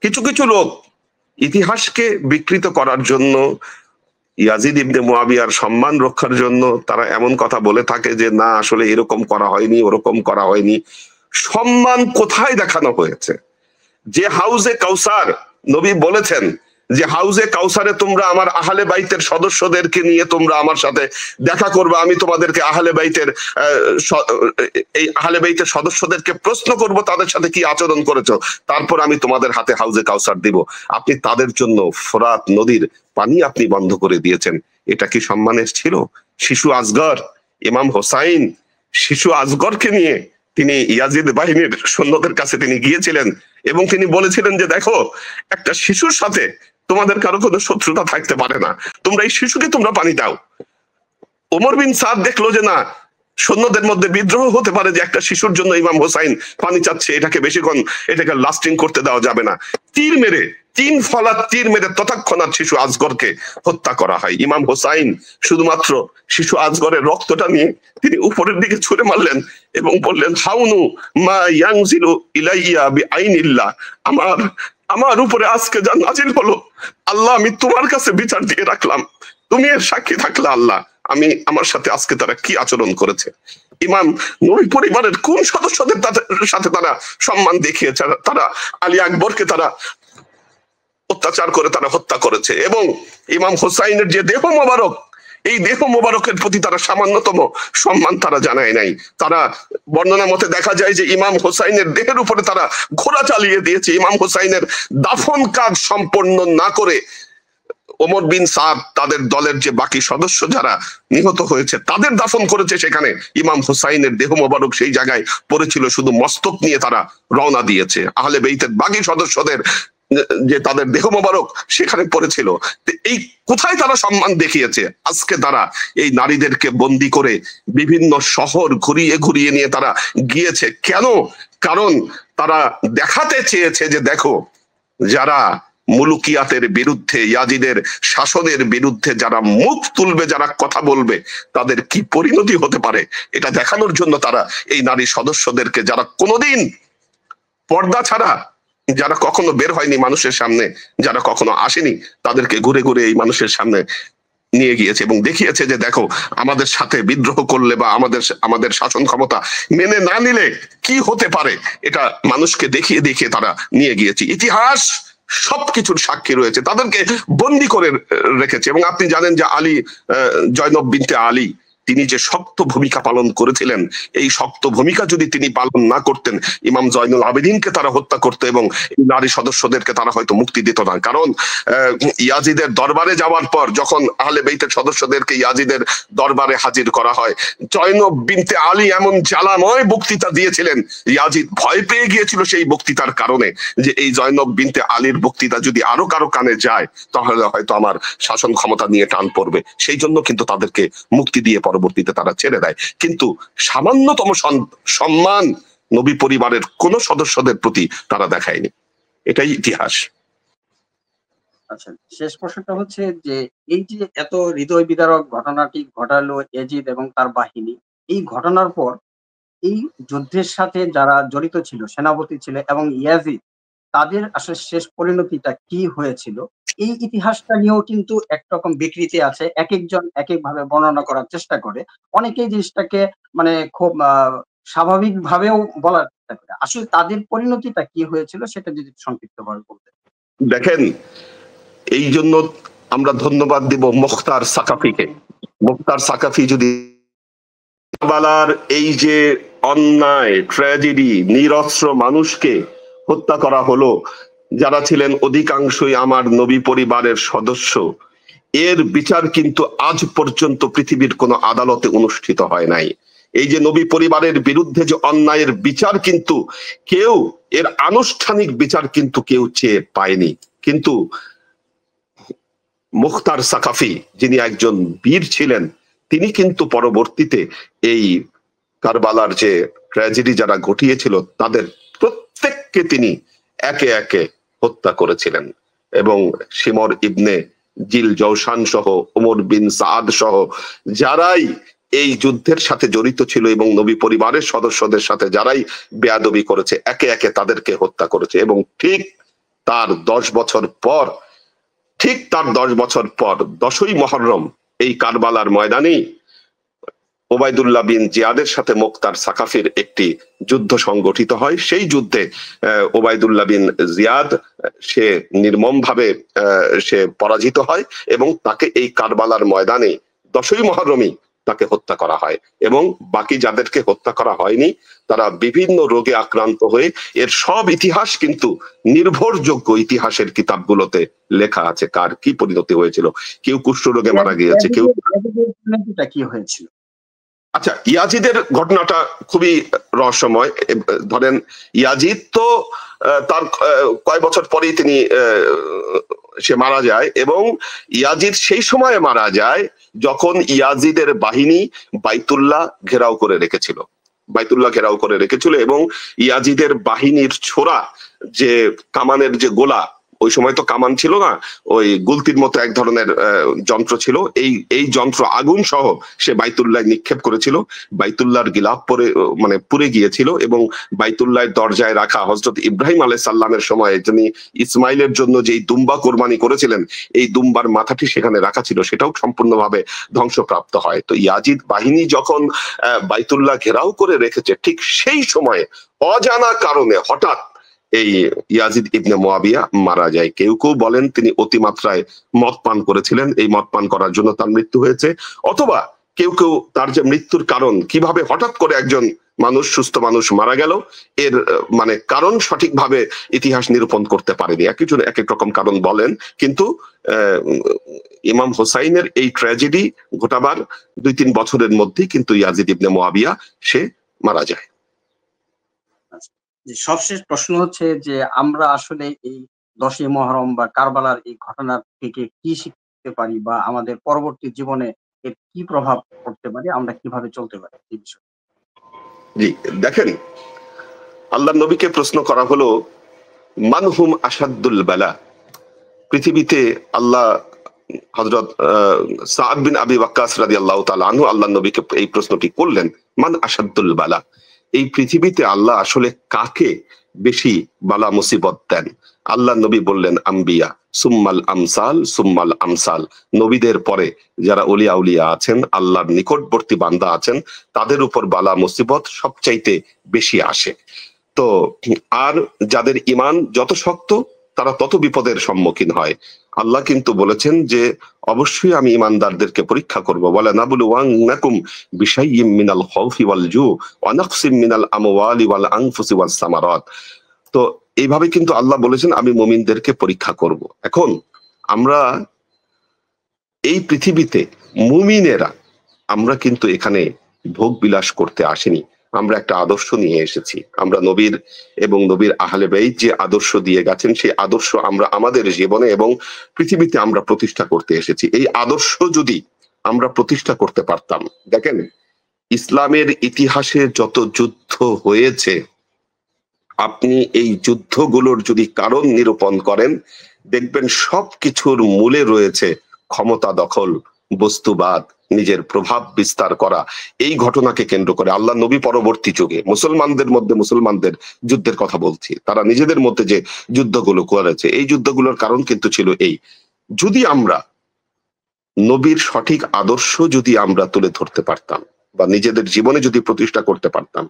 কিছু কিছু লোক ইতিহাসকে বিকৃত করার জন্য, ইয়াজিদ ইবনে মুয়াবিয়ার সম্মান রক্ষার জন্য তারা এমন কথা বলে থাকে যে না, আসলে এরকম করা হয়নি, ওরকম করা হয়নি। সম্মান কোথায় দেখানো হয়েছে? যে হাউজে কাউসার নবী বলেছেন যে হাউজে কাউসারে তোমরা আমার আহলে বাইতের সদস্যদেরকে নিয়ে তোমরা আমার সাথে দেখা করবে, আমি তোমাদেরকে আহলে বাইতের সদস্যদেরকে প্রশ্ন করব তাদের সাথে কি আচরণ করেছো, তারপর আমি তোমাদের হাতে হাউজে কাউসার দিব। আপনি তাদের জন্য ফোরাত নদীর পানি আপনি বন্ধ করে দিয়েছেন। এটা কি সম্মানের ছিল? শিশু আসগর, ইমাম হোসাইন শিশু আসগরকে নিয়ে তিনি ইয়াজিদ বাহিনীর সৈন্যদের কাছে তিনি গিয়েছিলেন এবং তিনি বলেছিলেন যে দেখো, একটা শিশুর সাথে তোমাদের কারো কোনো শত্রুতা থাকতে পারে না, তোমরা এই শিশুকে তোমরা পানি দাও। ওমর বিন সাদ দেখলো যে না, সৈন্যদের মধ্যে বিদ্রোহ হতে পারে যে একটা শিশুর জন্য ইমাম হোসাইন পানি চাচ্ছে, এটাকে লাস্টিং করতে দেওয়া যাবে না। তিন ফলাত তীর মেরে তৎক্ষণাৎ শিশু আসগরকে হত্যা করা হয়। ইমাম হোসাইন শুধুমাত্র শিশু আসগরের রক্তটা নিয়ে তিনি উপরের দিকে ছুঁড়ে মারলেন এবং বললেন, হাউনু মা ইয়ানজিলু ইলাইয়া বিআইনিল্লাহ, আমার উপরে আজকে যা নাজিল হলো, আল্লাহ আমি তোমার কাছে বিচার দিয়ে রাখলাম, তুমি এর সাক্ষী থাকলে আল্লাহ, আমার সাথে আজকে তারা কি আচরণ করেছে। ইমাম নবী পরিবারের কোন সদস্যদের সাথে তারা সম্মান দেখিয়েছে? তারা আলী আকবরকে তারা অত্যাচার করে তারা হত্যা করেছে। এবং ইমাম হোসাইনের যে দেহ মোবারক, এই দেহ মোবারকের প্রতি তারা সামান্যতম সম্মান তারা জানায় নাই। তারা বর্ণনা মতে দেখা যায় যে ইমাম হোসাইনের দেহের উপরে তারা ঘোড়া চালিয়ে দিয়েছে। ইমাম হোসাইনের দাফন কাজ সম্পন্ন না করে ওমর বিন সাদ তাদের দলের যে বাকি সদস্য যারা নিহত হয়েছে তাদের দাফন করেছে সেখানে। ইমাম হোসাইনের দেহ মোবারক সেই জায়গায় পড়েছিল, শুধু মস্তক নিয়ে তারা রওনা দিয়েছে। আহলে বেইতের বাকি সদস্যদের যে তাদের দেহ মোবারক সেখানে পড়েছিল। এই কোথায় তারা সম্মান দেখিয়েছে? আজকে তারা এই নারীদেরকে বন্দি করে বিভিন্ন শহর ঘুরিয়ে নিয়ে তারা গিয়েছে। কেন? কারণ তারা দেখাতে চেয়েছে যে দেখো, যারা মুলুকিয়াতের বিরুদ্ধে, ইয়াজিদের শাসনের বিরুদ্ধে যারা মুখ তুলবে, যারা কথা বলবে, তাদের কি পরিণতি হতে পারে, এটা দেখানোর জন্য তারা এই নারী সদস্যদেরকে, যারা কোনোদিন পর্দা ছাড়া, যারা কখনো বের হয়নি মানুষের সামনে, যারা কখনো আসেনি, তাদেরকে ঘুরে ঘুরে এই মানুষের সামনে নিয়ে গিয়েছে এবং দেখিয়েছে যে দেখো, আমাদের সাথে বিদ্রোহ করলে বা আমাদের শাসন ক্ষমতা মেনে না নিলে কি হতে পারে, এটা মানুষকে দেখিয়ে দেখিয়ে তারা নিয়ে গিয়েছে। ইতিহাস সবকিছুর সাক্ষী রয়েছে, তাদেরকে বন্দি করে রেখেছে। এবং আপনি জানেন যে জয়নব বিনতে আলী, তিনি যে শক্ত ভূমিকা পালন করেছিলেন, এই শক্ত ভূমিকা যদি তিনি পালন না করতেন, ইমাম জয়নুল আবেদিনকে তারা হত্যা করতো এবং নারী সদস্যদেরকে তারা হয়তো মুক্তি দিত না। কারণ ইয়াজিদের দরবারে যাওয়ার পর যখন আহলে বেইতের সদস্যদেরকে ইয়াজিদের দরবারে হাজির করা হয়, জয়নব বিনতে আলী এমন জ্বালাময় বক্তৃতা দিয়েছিলেন, ইয়াজিদ ভয় পেয়ে গিয়েছিল সেই বক্তৃতার কারণে, যে এই জয়নব বিনতে আলীর বক্তৃতা যদি আরো কারো কানে যায় তাহলে হয়তো আমার শাসন ক্ষমতা নিয়ে টান পড়বে। সেই জন্য কিন্তু তাদেরকে মুক্তি দিয়ে পরবর্তীতে তারা ছেড়ে দেয়। কিন্তু সামান্যতম সম্মান নবী পরিবারের কোন সদস্যদের প্রতি তারা দেখায়নি। এটাই ইতিহাস। আচ্ছা, শেষ প্রশ্নটা হচ্ছে যে এই যে এত হৃদয় বিদারক ঘটনাটি ঘটালো ইয়াজিদ এবং তার বাহিনী, এই ঘটনার পর এই যুদ্ধের সাথে যারা জড়িত ছিল, সেনাপতি ছিল এবং ইয়াজিদ, তাদের আসলে শেষ পরিণতিটা কি হয়েছিল, এই ইতিহাসটা নিয়েও কিন্তু একরকম বিকৃতি আছে। এক একজন এক এক ভাবে বর্ণনা করার চেষ্টা করে। অনেকেই জিনিসটাকে মানে খুব স্বাভাবিক ভাবেও বলার চেষ্টা করে। আসলে তাদের পরিণতিটা কি হয়েছিল সেটা যদি সংক্ষিপ্তভাবে বলতেন। দেখেন, এই জন্য আমরা ধন্যবাদ দিব মুখতার সাকাফিকে। মুখতার সাকাফি যদি কারবালার এই যে অন্যায়, ট্র্যাজেডি, নিরস্ত্র মানুষকে হত্যা করা হলো, যারা ছিলেন অধিকাংশই আমার নবী পরিবারের সদস্য, এর বিচার কিন্তু আজ পর্যন্ত পৃথিবীর কোন আদালতে অনুষ্ঠিত হয় নাই। এই যে নবী পরিবারের বিরুদ্ধে যে অন্যায়ের বিচার কিন্তু কেউ এর আনুষ্ঠানিক বিচার কিন্তু কেউ চেয়ে পায়নি। কিন্তু মুখতার সাকাফি, যিনি একজন বীর ছিলেন, তিনি কিন্তু পরবর্তীতে এই কারবালার যে ট্র্যাজেডি যারা ঘটিয়েছিল তাদের প্রত্যেককে তিনি একে একে হত্যা করেছিলেন। এবং শিমর ইবনে জিল জৌসান সহ, ওমর বিন সাদ সহ যারাই এই যুদ্ধের সাথে জড়িত ছিল এবং নবী পরিবারের সদস্যদের সাথে যারাই বেয়াদবি করেছে, একে একে তাদেরকে হত্যা করেছে। এবং ঠিক তার 10 বছর পর, 10ই মুহররম এই কারবালার ময়দানেই ওবায়দুল্লাহ বিন জিয়াদের সাথে মুখতার সাকাফির একটি যুদ্ধ সংগঠিত হয়। সেই যুদ্ধে ওবায়দুল্লাহ বিন জিয়াদ সে নির্মমভাবে সে পরাজিত হয় এবং তাকে এই কারবালার ময়দানে 10ই মুহররমই তাকে হত্যা করা হয়। এবং বাকি যাদেরকে হত্যা করা হয়নি তারা বিভিন্ন রোগে আক্রান্ত হয়ে, এর সব ইতিহাস কিন্তু নির্ভরযোগ্য ইতিহাসের কিতাবগুলোতে লেখা আছে কার কি পরিণতি হয়েছিল। কেউ কুষ্ঠ রোগে মারা গিয়েছে, কেউ কি হয়েছিল। আচ্ছা, ইয়াজিদের ঘটনাটা খুবই রহস্যময়। ধরেন ইয়াজিদ তো তার কয় বছর পরেই তিনি সে মারা যায়, এবং ইয়াজিদ সেই সময়ে মারা যায় যখন ইয়াজিদের বাহিনী বাইতুল্লাহ ঘেরাও করে রেখেছিল এবং ইয়াজিদের বাহিনীর ছোড়া যে কামানের যে গোলা, ওই সময় তো কামান ছিল না, ওই গুলতির মতো এক ধরনের যন্ত্র ছিল, এই যন্ত্র আগুন সহ সে বাইতুল্লাহ নিক্ষেপ করেছিল। বাইতুল্লাহর গিলাফ পুড়ে গিয়েছিল এবং বাইতুল্লাহর দরজায় রাখা হযরত ইব্রাহিম আলাইহিস সালামের সময় যিনি ইসমাইলের জন্য যেই দুম্বা কোরবানি করেছিলেন, এই দুম্বার মাথাটি সেখানে রাখা ছিল, সেটাও সম্পূর্ণভাবে ধ্বংসপ্রাপ্ত হয়। তো ইয়াজিদ বাহিনী যখন বাইতুল্লাহ ঘেরাও করে রেখেছে, ঠিক সেই সময়ে অজানা কারণে হঠাৎ এই ইয়াজিদ ইবনে মুয়াবিয়া মারা যায়। কেউ কেউ বলেন তিনি অতিমাত্রায় মদ পান করেছিলেন, এই মদ পান করার জন্য তার মৃত্যু হয়েছে, অথবা কেউ কেউ তার যে মৃত্যুর কারণ, কিভাবে হঠাৎ করে একজন মানুষ, সুস্থ মানুষ মারা গেল, এর কারণ সঠিকভাবে ইতিহাস নিরূপণ করতে পারেনি। একজন এক এক রকম কারণ বলেন, কিন্তু ইমাম হোসাইনের এই ট্র্যাজেডি ঘটাবার 2-3 বছরের মধ্যেই কিন্তু ইয়াজিদ ইবনে মুয়াবিয়া সে মারা যায়। সবশেষ প্রশ্ন হচ্ছে যে আমরা আসলে এই 10ই মুহররম বা কারবালার এই ঘটনা থেকে কি শিখতে পারি, বা আমাদের পরবর্তী জীবনে এর কি প্রভাব পড়তে পারে, আমরা কিভাবে চলতে পারি এই বিষয়ে। জি, দেখেন, আল্লাহর নবীকে প্রশ্ন করা হলো মানহুম আসাদুল বালা। পৃথিবীতে আল্লাহ হযরত সাদ বিন আবি ওয়াক্কাস রাদিয়াল্লাহু তাআলা আনহু আল্লাহর নবীকে এই প্রশ্নটি করলেন, মান আসাদুল বালা, এই পৃথিবীতে আল্লাহ আসলে কাকে বেশি বালা মুসিবত দেন? আল্লাহ নবী বললেন আম্বিয়া সুম্মাল আমসাল সুম্মাল আমসাল, নবীদের পরে যারা ওলিয়া উলিয়া আছেন, আল্লাহর নিকটবর্তী বান্দা আছেন, তাদের উপর বালা মুসিবত সবচাইতে বেশি আসে। তো আর যাদের ঈমান যত শক্ত তারা তত বিপদের সম্মুখীন হয়। আল্লাহ কিন্তু বলেছেন যে অবশ্যই আমি ঈমানদারদেরকে পরীক্ষা করব, বলে নাবলুওয়ান্নাকুম বিশাইয়্যিম মিনাল খাউফি ওয়াল জু ওয়া নাকসিম মিনাল আমওয়ালি ওয়াল আনফুসি ওয়াস সামারাত। তো এইভাবে কিন্তু আল্লাহ বলেছেন আমি মুমিনদেরকে পরীক্ষা করব। এখন আমরা এই পৃথিবীতে মুমিনেরা, আমরা কিন্তু এখানে ভোগ বিলাস করতে আসিনি, আমরা একটা আদর্শ নিয়ে এসেছি। আমরা নবীর এবং নবীর আহলে বাইত যে আদর্শ দিয়ে গেছেন, সেই আদর্শ আমরা আমাদের জীবনে এবং পৃথিবীতে আমরা প্রতিষ্ঠা করতে এসেছি। এই আদর্শ যদি আমরা প্রতিষ্ঠা করতে পারতাম, দেখেন ইসলামের ইতিহাসে যত যুদ্ধ হয়েছে, আপনি এই যুদ্ধগুলোর যদি কারণ নিরূপণ করেন, দেখবেন সবকিছুর মূলে রয়েছে ক্ষমতা দখল, বস্তুবাদ, নিজের প্রভাব বিস্তার করা। এই ঘটনাকে কেন্দ্র করে আল্লাহ নবী পরবর্তী যুগে মুসলমানদের যুদ্ধের কথা বলছি, তারা নিজেদের মধ্যে যে যুদ্ধগুলো করেছে, এই যুদ্ধগুলোর কারণ কিন্তু ছিল এই। যদি আমরা নবীর সঠিক আদর্শ যদি আমরা তুলে ধরতে পারতাম বা নিজেদের জীবনে যদি প্রতিষ্ঠা করতে পারতাম,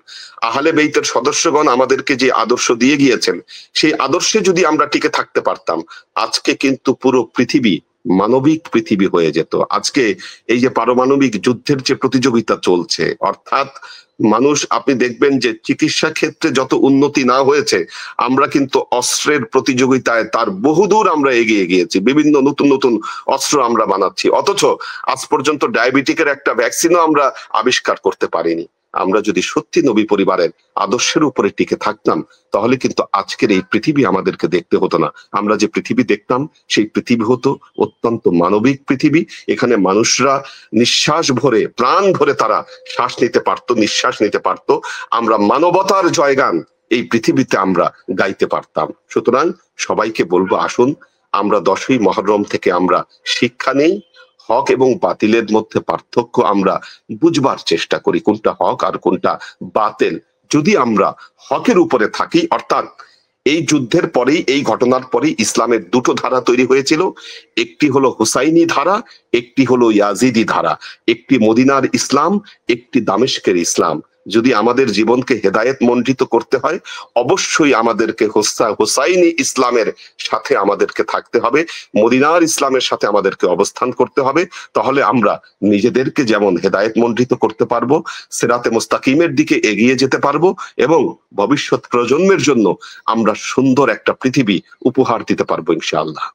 আহলে বেইতের সদস্যগণ আমাদেরকে যে আদর্শ দিয়ে গিয়েছেন, সেই আদর্শে যদি আমরা টিকে থাকতে পারতাম, আজকে কিন্তু পুরো পৃথিবী মানবিক পৃথিবী হয়ে যেত। আজকে এই যে পারমাণবিক যুদ্ধের যে প্রতিযোগিতা চলছে, অর্থাৎ মানুষ, আপনি দেখবেন যে চিকিৎসা ক্ষেত্রে যত উন্নতি না হয়েছে, আমরা কিন্তু অস্ত্রের প্রতিযোগিতায় তার বহুদূর আমরা এগিয়ে গিয়েছি। বিভিন্ন নতুন নতুন অস্ত্র আমরা বানাচ্ছি, অথচ আজ পর্যন্ত ডায়াবেটিকের একটা ভ্যাকসিনও আমরা আবিষ্কার করতে পারিনি। আমরা যদি সত্যি নবী পরিবারের আদর্শের উপরে টিকে থাকতাম, তাহলে কিন্তু আজকের এই পৃথিবী আমাদেরকে দেখতে হতো না। আমরা যে পৃথিবী দেখতাম সেই পৃথিবী হতো অত্যন্ত মানবিক পৃথিবী। এখানে মানুষরা নিঃশ্বাস ভরে, প্রাণ ভরে তারা শ্বাস নিতে পারতো, নিঃশ্বাস নিতে পারতো। আমরা মানবতার জয়গান এই পৃথিবীতে আমরা গাইতে পারতাম। সুতরাং সবাইকে বলবো, আসুন আমরা 10ই মুহররম থেকে আমরা শিক্ষা নেই, হক এবং বাতিলের মধ্যে পার্থক্য আমরা বুঝবার চেষ্টা করি, কোনটা হক আর কোনটা বাতিল। যদি আমরা হকের উপরে থাকি, অর্থাৎ এই যুদ্ধের পরেই, এই ঘটনার পরেই ইসলামের দুটো ধারা তৈরি হয়েছিল। একটি হলো হুসাইনি ধারা, একটি হলো ইয়াজিদি ধারা। একটি মদিনার ইসলাম, একটি দামেস্কের ইসলাম। যদি আমাদের জীবনকে হেদায়েত মণ্ডিত করতে হয়, অবশ্যই আমাদেরকে হুসাইনি ইসলামের সাথে আমাদেরকে থাকতে হবে, মদিনার ইসলামের সাথে আমাদেরকে অবস্থান করতে হবে। তাহলে আমরা নিজেদেরকে যেমন হেদায়েত মণ্ডিত করতে পারবো, সিরাতে মুস্তাকিমের দিকে এগিয়ে যেতে পারবো, এবং ভবিষ্যৎ প্রজন্মের জন্য আমরা সুন্দর একটা পৃথিবী উপহার দিতে পারবো ইনশাআল্লাহ।